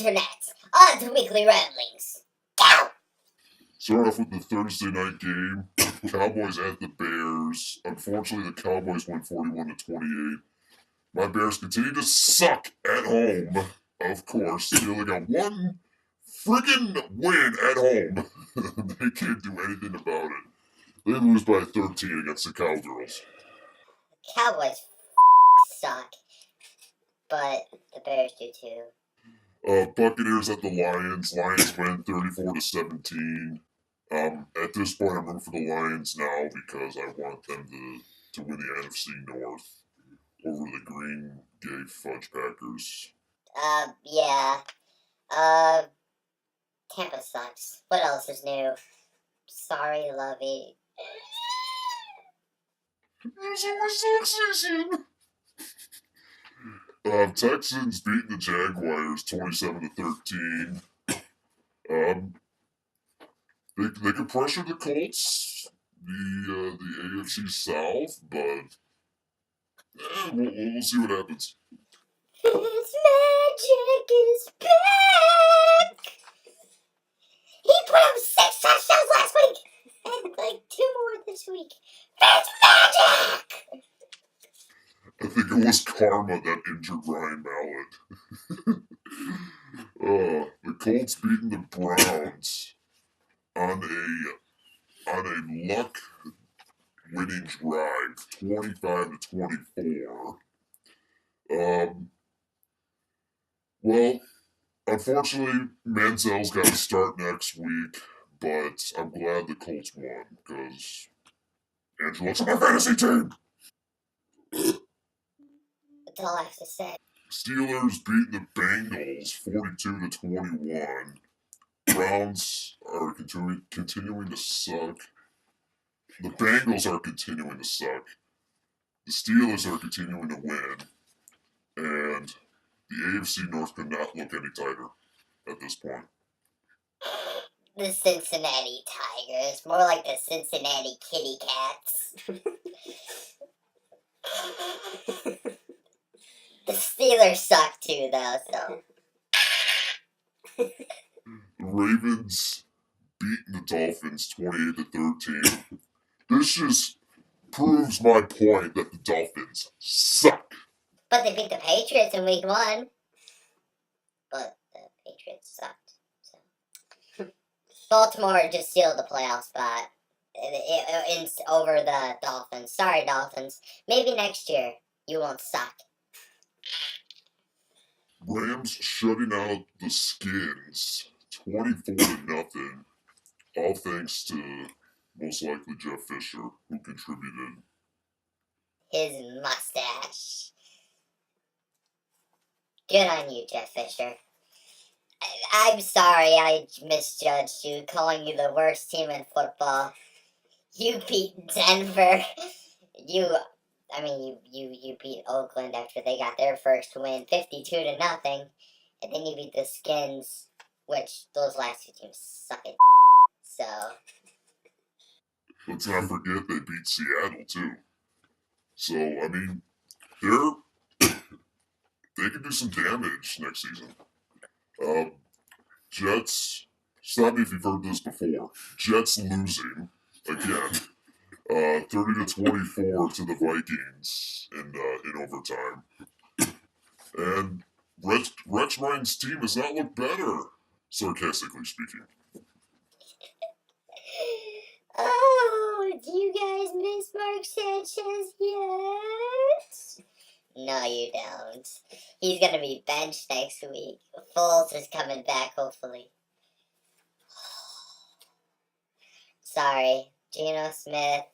internet, on to Weekly Ramblings. Go! Start off with the Thursday night game. Cowboys at the Bears. Unfortunately, the Cowboys win 41-28. My Bears continue to suck at home, of course. They only got one friggin' win at home. They can't do anything about it. They lose by 13 against the Cowgirls. Cowboys suck, but the Bears do too. Buccaneers at the Lions. Lions win 34-17. At this point, I'm rooting for the Lions now because I want them to win the NFC North over the Green Gay Fudge Packers. Yeah. Tampa sucks. What else is new? Sorry, Lovey. There's always season. Texans beating the Jaguars 27-13. They can pressure the Colts, the AFC South, but we'll see what happens. His magic is back! He put up 6 touchdowns last week! And like 2 more this week. It's magic! I think it was karma that injured Ryan Mallett. The Colts beating the Browns on a luck winning drive, 25-24. Well, unfortunately, Manziel's got to start next week, but I'm glad the Colts won because Angelo's on my fantasy team. That's all I have to say. Steelers beating the Bengals 42-21. Browns are continuing to suck. The Bengals are continuing to suck. The Steelers are continuing to win. And the AFC North could not look any tighter at this point. The Cincinnati Tigers. More like the Cincinnati Kitty Cats. The Steelers suck too, though, so. The Ravens beating the Dolphins 28-13. This just proves my point that the Dolphins suck. But they beat the Patriots in week 1. But the Patriots sucked. So. Baltimore just sealed the playoff spot over the Dolphins. Sorry, Dolphins. Maybe next year you won't suck. Rams shutting out the Skins 24-0. All thanks to most likely Jeff Fisher, who contributed. His mustache. Good on you, Jeff Fisher. I'm sorry I misjudged you, calling you the worst team in football. You beat Denver. You beat Oakland after they got their first win, 52-0, and then you beat the Skins, which those last 2 teams suck at. So. Let's not forget they beat Seattle too. So I mean, they can do some damage next season. Jets. Stop me if you've heard this before. Jets losing again. 30-24 to the Vikings in overtime. And Rex Ryan's team has not looked better, sarcastically speaking. Oh, do you guys miss Mark Sanchez yet? No, you don't. He's gonna be benched next week. Foles is coming back, hopefully. Sorry, Geno Smith,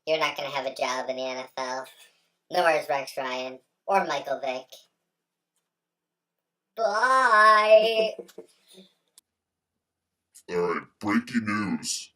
you're not gonna have a job in the NFL. Nor is Rex Ryan or Michael Vick. Bye. Alright, breaking news.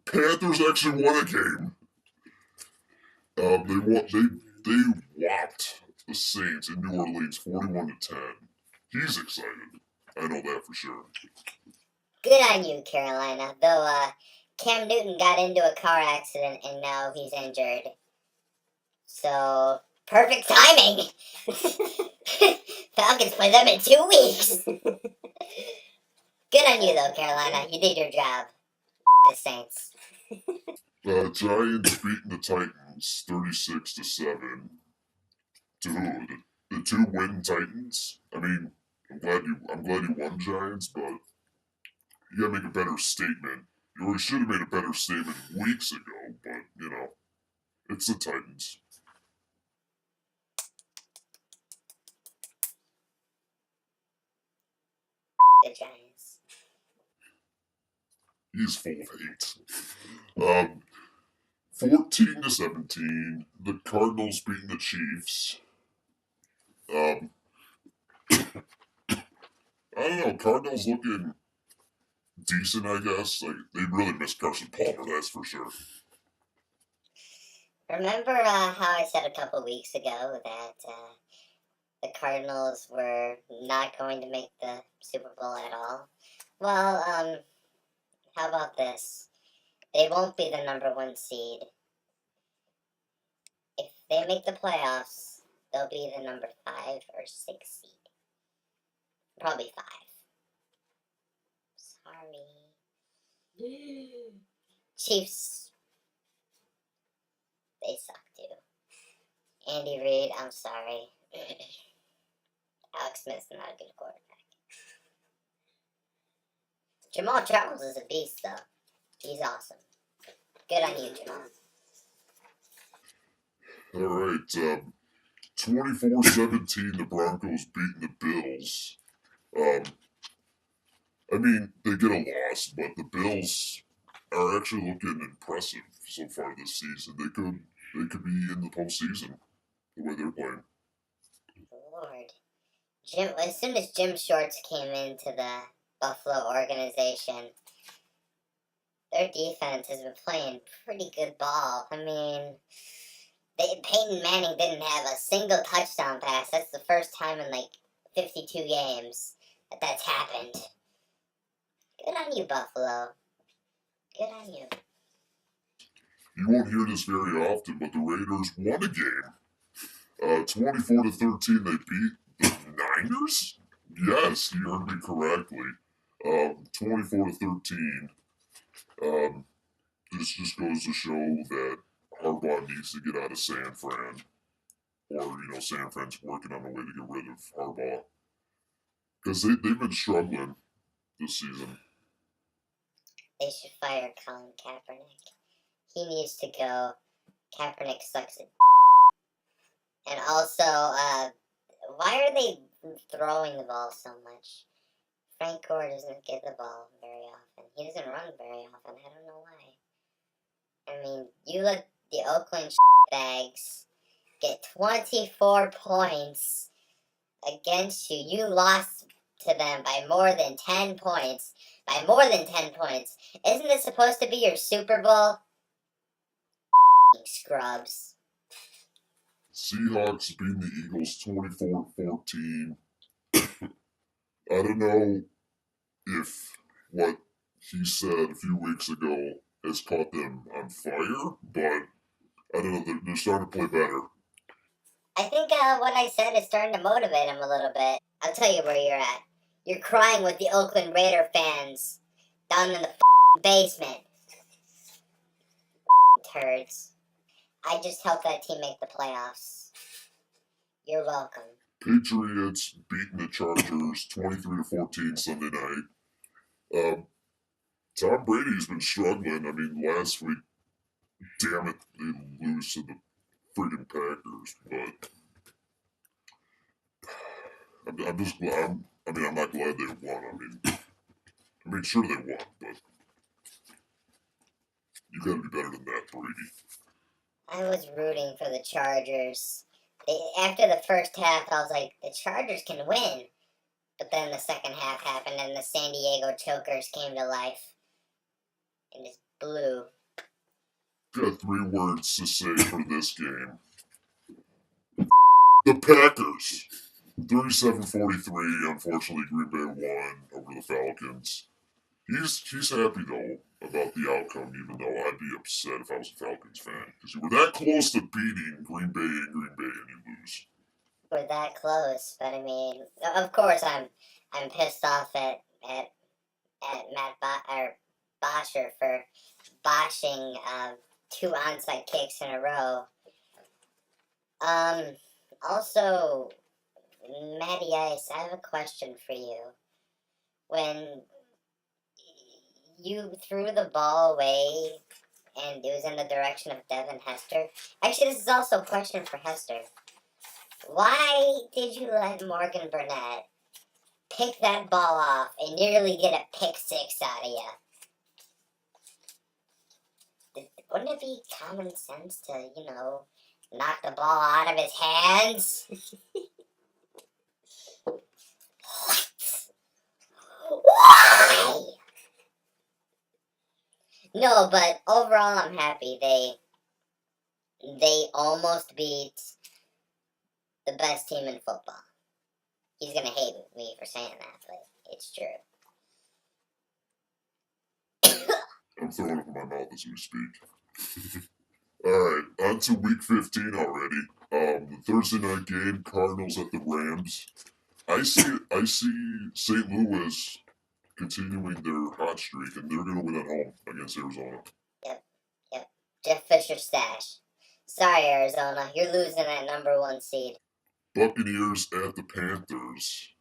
Panthers actually won a game. They whopped the Saints in New Orleans 41-10. He's excited. I know that for sure. Good on you, Carolina. Though Cam Newton got into a car accident and now he's injured. So Perfect timing. Falcons play them in 2 weeks. Good on you, though, Carolina. You did your job. The Saints. Giants beating the Titans 36-7. Dude, the two win Titans. I mean, I'm glad you won, Giants, but you gotta make a better statement. You already should have made a better statement weeks ago, but you know, it's the Titans. The Giants. He's full of hate. Um, 14-17. The Cardinals beating the Chiefs. Um, I don't know. Cardinals looking decent, I guess. Like they really miss Carson Palmer, that's for sure. Remember how I said a couple weeks ago that the Cardinals were not going to make the Super Bowl at all? Well, how about this? They won't be the number one seed. If they make the playoffs, they'll be the number 5 or 6 seed. Probably 5. Sorry. Chiefs, they suck too. Andy Reid, I'm sorry. Alex Smith's not a good quarterback. Jamal Charles is a beast, though. He's awesome. Good on you, Jamal. All right. 24-17, the Broncos beating the Bills. I mean, they get a loss, but the Bills are actually looking impressive so far this season. They could be in the postseason the way they're playing. Lord. As soon as Jim Shorts came into the Buffalo organization, their defense has been playing pretty good ball. I mean, Peyton Manning didn't have a single touchdown pass. That's the first time in like 52 games that's happened. Good on you, Buffalo. Good on you. You won't hear this very often, but the Raiders won a game. 24-13, they beat the Niners? Yes, you heard me correctly. 24-13. Um, this just goes to show that Harbaugh needs to get out of San Fran. Or, San Fran's working on a way to get rid of Harbaugh. Because they've been struggling this season. They should fire Colin Kaepernick. He needs to go. Kaepernick sucks at. And also, why are they throwing the ball so much? Frank Gore doesn't get the ball very often. He doesn't run very often. I don't know why. I mean, you let the Oakland bags get 24 points against you. You lost to them by more than 10 points. By more than 10 points. Isn't this supposed to be your Super Bowl? Scrubs. Seahawks beating the Eagles 24-14. I don't know if what he said a few weeks ago has caught them on fire, but I don't know, they're starting to play better. I think what I said is starting to motivate him a little bit. I'll tell you where you're at. You're crying with the Oakland Raider fans down in the basement. Turds. I just helped that team make the playoffs. You're welcome. Patriots beating the Chargers 23-14 Sunday night. Tom Brady's been struggling. I mean, last week, damn it, they lose to the freaking Packers. But I'm just glad. I'm not glad they won. I mean, sure they won, but you got to be better than that, Brady. I was rooting for the Chargers. After the first half, I was like, the Chargers can win. But then the second half happened, and the San Diego Chokers came to life and just blew. Got 3 words to say for this game. The Packers. 37-43. Unfortunately, Green Bay won over the Falcons. He's happy though about the outcome, even though I'd be upset if I was a Falcons fan because you were that close to beating Green Bay in Green Bay and you lose. We're that close, but I mean, of course, I'm pissed off at Bosher for botching two onside kicks in a row. Um, Also, Matty Ice, I have a question for you. When you threw the ball away and it was in the direction of Devin Hester. Actually, this is also a question for Hester. Why did you let Morgan Burnett pick that ball off and nearly get a pick six out of you? Wouldn't it be common sense to, knock the ball out of his hands? Why? No, but overall, I'm happy. They almost beat the best team in football. He's gonna hate me for saying that, but it's true. I'm throwing up in my mouth as we speak. Alright, on to week 15 already. The Thursday night game, Cardinals at the Rams. I see St. Louis continuing their hot streak, and they're gonna win at home against Arizona. Yep. Jeff Fisher stash. Sorry, Arizona, you're losing that number one seed. Buccaneers at the Panthers.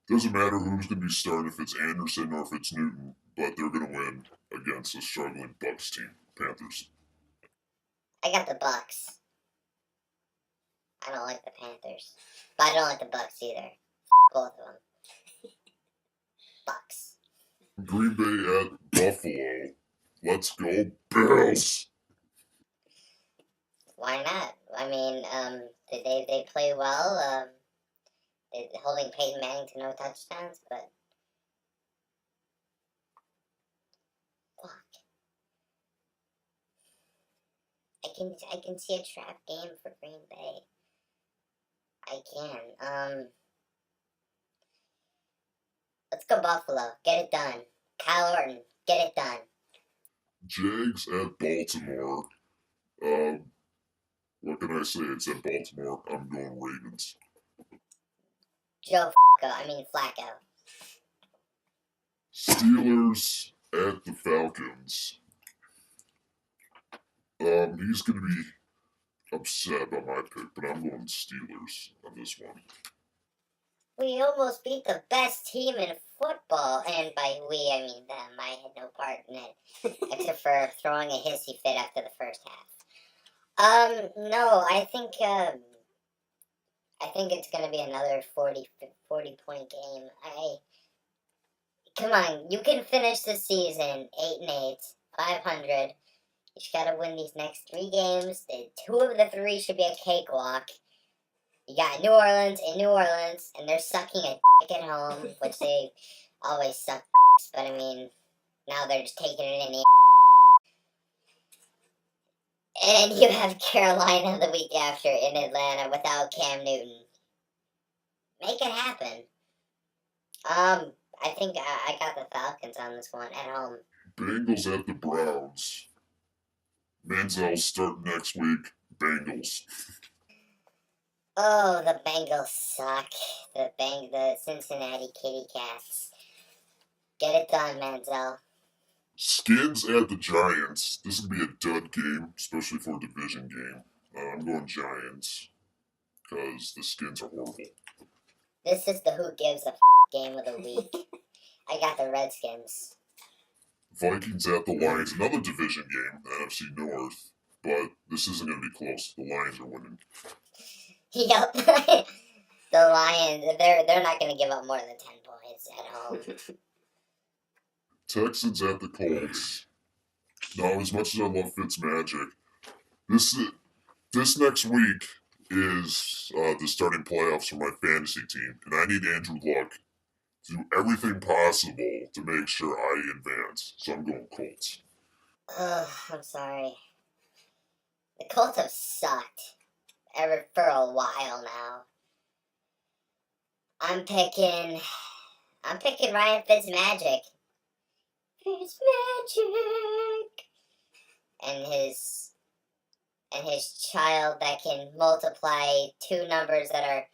Doesn't matter who's gonna be starting, if it's Anderson or if it's Newton, but they're gonna win against a struggling Bucks team. Panthers. I got the Bucks. I don't like the Panthers, but I don't like the Bucks either. Both of them. Bucks. Green Bay at Buffalo. Let's go Bills. Why not? I mean, they play well. They're holding Peyton Manning to no touchdowns, but fuck. I can see a trap game for Green Bay. I can. Let's go Buffalo. Get it done. Kyle Orton, get it done. Jags at Baltimore. Um, what can I say? It's at Baltimore. I'm going Ravens. Flacco. Steelers at the Falcons. He's gonna be upset about my pick, but I'm going Steelers on this one. We almost beat the best team in football, and by we, I mean them. I had no part in it, except for throwing a hissy fit after the first half. No, I think it's gonna be another 40 point game. Come on, you can finish the season 8-8, 500. You just gotta win these next 3 games. Two of the three should be a cakewalk. You got New Orleans in New Orleans, and they're sucking a dick at home, which they always suck dicks, but I mean, now they're just taking it in the. And you have Carolina the week after in Atlanta without Cam Newton. Make it happen. I think I got the Falcons on this one at home. Bengals at the Browns. Manziel's starting next week. Bengals. Oh, the Bengals suck. The Cincinnati Kitty Cats. Get it done, Manziel. Skins at the Giants. This is gonna be a dud game, especially for a division game. I'm going Giants because the Skins are horrible. This is the who gives a game of the week. I got the Redskins. Vikings at the Lions. Another division game, NFC North, but this isn't gonna be close. The Lions are winning. Yep. The Lions, they're not going to give up more than 10 points at home. Texans at the Colts. Now, as much as I love Fitzmagic, this next week is the starting playoffs for my fantasy team, and I need Andrew Luck to do everything possible to make sure I advance. So I'm going Colts. Ugh, I'm sorry. The Colts have sucked for a while now. I'm picking Ryan Fitzmagic. It's magic. And his child that can multiply two numbers that are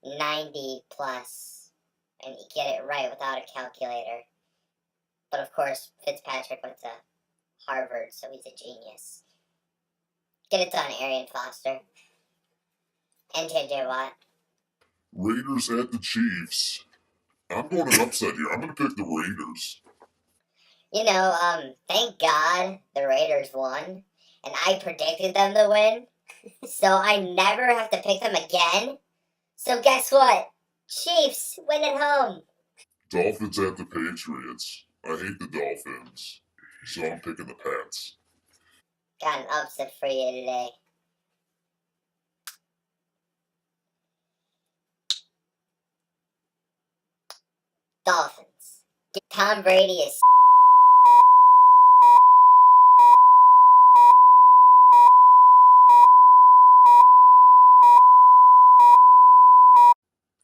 90 plus and get it right without a calculator. But of course, Fitzpatrick went to Harvard, so he's a genius. Get it done, Arian Foster. And JJ Watt. Raiders at the Chiefs. I'm going an upset here. I'm going to pick the Raiders. You know, thank God the Raiders won, and I predicted them to win, so I never have to pick them again. So guess what? Chiefs win at home. Dolphins at the Patriots. I hate the Dolphins, so I'm picking the Pats. Got an upset for you today. Dolphins. Tom Brady is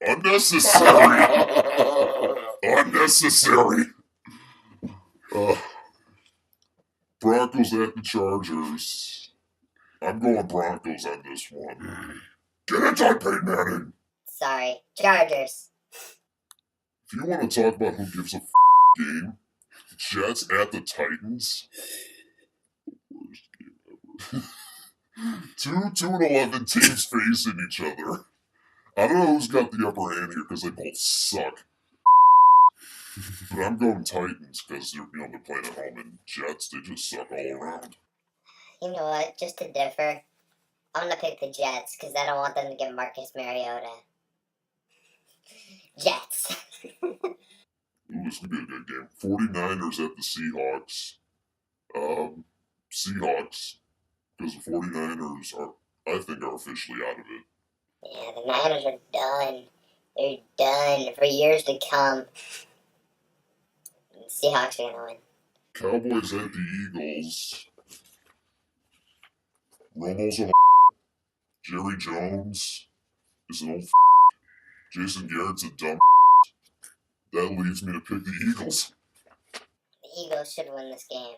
Unnecessary. Unnecessary. Broncos at the Chargers. I'm going Broncos on this one. Get it done, Peyton Manning. sorry, Chargers. If you want to talk about who gives a game, Jets at the Titans. Worst game ever. 2-11 teams facing each other. I don't know who's got the upper hand here because they both suck. But I'm going Titans because they're playing at home, and Jets, they just suck all around. You know what? Just to differ, I'm gonna pick the Jets because I don't want them to get Marcus Mariota. Jets. Ooh, this could be a good game. 49ers at the Seahawks. Seahawks, because the 49ers I think, are officially out of it. Yeah, the Niners are done. They're done for years to come. The Seahawks are gonna win. Cowboys at the Eagles. Romo's a Jerry Jones is an old Jason Garrett's a dumb. That leads me to pick the Eagles. The Eagles should win this game.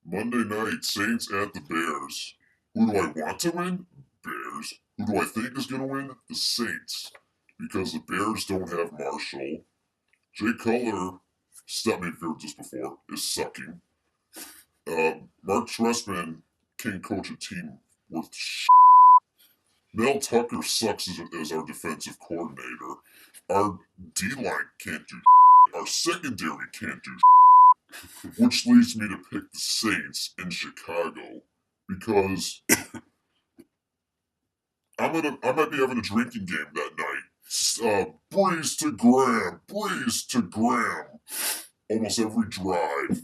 Monday night, Saints at the Bears. Who do I want to win? Bears. Who do I think is going to win? The Saints. Because the Bears don't have Marshall. Jay Cutler, stop me if you've heard this before, is sucking. Mark Trestman can't coach a team worth shit. Mel Tucker sucks as our defensive coordinator. Our D-line can't do shit. Our secondary can't do shit. Which leads me to pick the Saints in Chicago. Because I might be having a drinking game that night. Breeze to Graham. Almost every drive.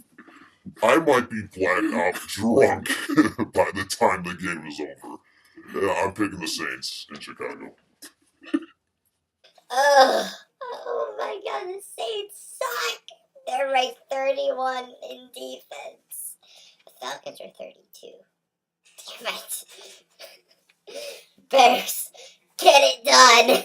I might be blackout drunk by the time the game is over. I'm picking the Saints in Chicago. Oh my God, the Saints suck. They're ranked 31 in defense. The Falcons are 32. Damn it. Bears, get it done.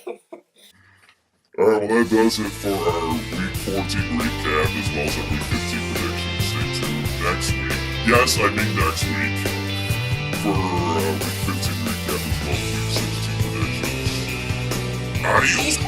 Alright, well that does it for our Week 14 recap as well as our Week 15 predictions. Stay tuned next week. Yes, I mean next week. For Week 15 recap as well as Week 16 predictions. Adios.